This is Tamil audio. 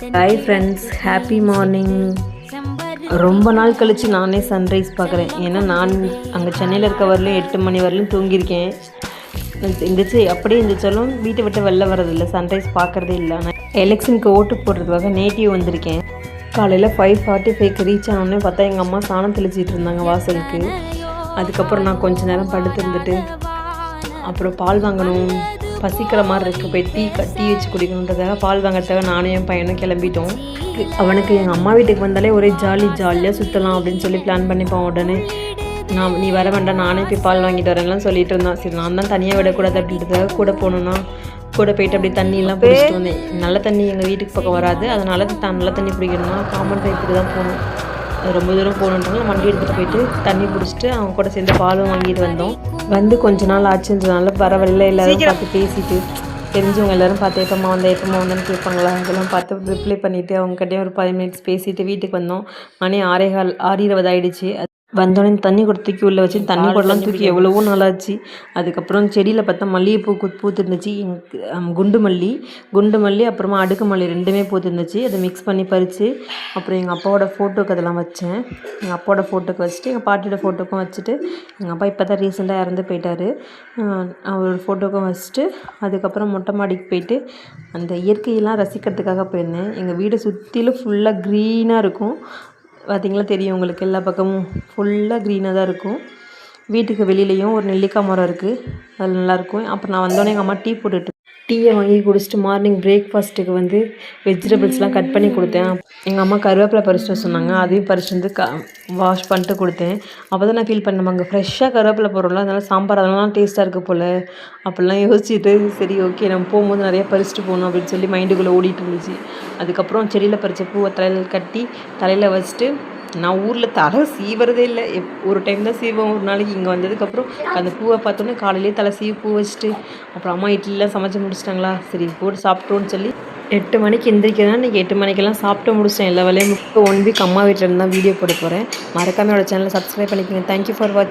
Hi friends, happy morning. ரொம்ப நாள் கழித்து நானே சன்ரைஸ் பார்க்குறேன். ஏன்னா நான் அங்கே சென்னையில் இருக்க வரலையும் 8 மணி வரலையும் தூங்கியிருக்கேன். இருந்துச்சு அப்படியே இருந்துச்சாலும் வீட்டை விட்டு வெளில வரதில்லை, சன்ரைஸ் பார்க்குறதே இல்லை. நான் எலெக்ஷனுக்கு ஓட்டு போடுறதுக்காக நேட்டிவ் வந்திருக்கேன். காலையில் 5:45க்கு ரீச் ஆனோடனே பார்த்தா எங்கள் அம்மா சாணம் தெளிச்சிட்டு இருந்தாங்க வாசலுக்கு. அதுக்கப்புறம் நான் கொஞ்சம் நேரம் படுத்துருந்துட்டு அப்புறம் பால் வாங்கணும், பசிக்கிற மாதிரி இருக்குது, போய் டீ வச்சு குடிக்கணுன்றதுக்காக பால் வாங்கிறதுக்காக நானும் என் பையனும் கிளம்பிட்டோம். அவனுக்கு எங்கள் அம்மா வீட்டுக்கு வந்தாலே ஒரே ஜாலியாக சுற்றலாம் அப்படின்னு சொல்லி பிளான் பண்ணிப்போம். உடனே நீ வர வேண்டாம், நானே போய் பால் வாங்கிட்டு வரேன்லாம் சொல்லிட்டு இருந்தான். சரி, நான் தான் தனியாக விடக்கூடாது அப்படின்றதுக்காக கூட போகணுன்னா கூட போயிட்டு அப்படியே தண்ணியெல்லாம் பிடிச்சிட்டு வந்தேன். நல்ல தண்ணி எங்கள் வீட்டுக்கு பக்கம் வராது, அதனால நல்ல தண்ணி பிடிக்கணும்னா காமன் பைப்புக்கு தான் போகணும். அது ரொம்ப தூரம் போகணுன்றனால வண்டி எடுத்துகிட்டு போயிட்டு தண்ணி பிடிச்சிட்டு அவங்க கூட சேர்ந்து பாலும் வாங்கிட்டு வந்தோம். வந்து கொஞ்ச நாள் ஆச்சுன்றதுனால வர வழியில் எல்லோரும் பார்த்து பேசிட்டு தெரிஞ்சவங்க எல்லோரும் பார்த்து எப்பமா வந்தேன்னு கேட்பாங்களா, அதெல்லாம் பார்த்து ரிப்ளை பண்ணிவிட்டு அவங்ககிட்டயே ஒரு 10 மினிட்ஸ் பேசிவிட்டு வீட்டுக்கு வந்தோம். மணி 6:20 ஆகிடுச்சு. வந்தோடனே தண்ணி கூட தூக்கி உள்ளே வச்சு தண்ணி கூடலாம் தூக்கி எவ்வளவோ நாளாச்சு. அதுக்கப்புறம் செடியில் பார்த்தா மல்லிகைப்பூ பூத்துருந்துச்சு. குண்டு மல்லி அப்புறமா அடுக்கு மல்லி ரெண்டுமே பூத்துருந்துச்சு. அதை மிக்ஸ் பண்ணி பறித்து அப்புறம் எங்கள் அப்பாவோட ஃபோட்டோக்கு அதெல்லாம் வச்சேன். எங்கள் அப்பாவோட ஃபோட்டோக்கு வச்சுட்டு எங்கள் பாட்டியோட ஃபோட்டோக்கும் வச்சுட்டு, எங்கள் அப்பா இப்போ தான் ரீசெண்டாக இறந்து போயிட்டார், அவரோட ஃபோட்டோக்கும் வச்சுட்டு அதுக்கப்புறம் மொட்டை மாடிக்கு போயிட்டு அந்த இயற்கையெல்லாம் ரசிக்கிறதுக்காக போயிருந்தேன். எங்கள் வீடை சுற்றிலும் ஃபுல்லாக க்ரீனாக இருக்கும். பார்த்திங்களா, தெரியும் உங்களுக்கு, எல்லா பக்கமும் ஃபுல்லாக க்ரீனாக தான் இருக்கும். வீட்டுக்கு வெளியிலையும் ஒரு நெல்லிக்காய் மரம் இருக்குது, அது நல்லாயிருக்கும். அப்புறம் நான் வந்தோடனே எங்கள் அம்மா டீயை வாங்கி குடிச்சிட்டு மார்னிங் பிரேக்ஃபாஸ்ட்டுக்கு வந்து வெஜிடபிள்ஸ்லாம் கட் பண்ணி கொடுத்தேன். எங்கள் அம்மா கருவேப்பிலை பறிச்சுட்டு சொன்னாங்க, அதையும் பறிச்சுட்டு வந்து வாஷ் பண்ணிட்டு கொடுத்தேன். அப்போ தான் நான் ஃபீல் பண்ணேன், அங்கே ஃப்ரெஷ்ஷாக கருவேப்பிலை போடுறோம்ல, அதனால் சாம்பார் அதெல்லாம் டேஸ்ட்டாக இருக்குது போல் அப்படிலாம் யோசிச்சுட்டு, சரி ஓகே நம்ம போகும்போது நிறையா பறிச்சுட்டு போகணும் அப்படின்னு சொல்லி மைண்டுக்குள்ளே ஓடிட்டு இருந்துச்சு. அதுக்கப்புறம் செடியில் பறித்த பூவை தலையில் கட்டி தலையில் வச்சுட்டு, நான் ஊரில் தலை சீவுறதே இல்லை, ஒரு டைம் தான் சீவோம் ஒரு நாளைக்கு. இங்கே வந்ததுக்கப்புறம் அந்த பூவை பார்த்தோன்னே காலையிலேயே தலை சீவி பூ வச்சுட்டு அப்புறம் அம்மா இட்லிலாம் சமைச்சு முடிச்சிட்டாங்களா, சரி போட்டு சாப்பிட்டோன்னு சொல்லி 8 மணிக்கு எந்திரிக்கிறதுனா இன்றைக்கி 8 மணிக்கெல்லாம் சாப்பிட்டு முடிச்சிட்டேன் எல்லா வேலையும். 1 வீக் அம்மா வீட்டில் இருந்தால் வீடியோ போட போகிறேன். மறக்காமல் என்னோட சேனலை சப்ஸ்கிரைப் பண்ணிக்கோங்க. தேங்க்யூ ஃபார் வாட்சிங்.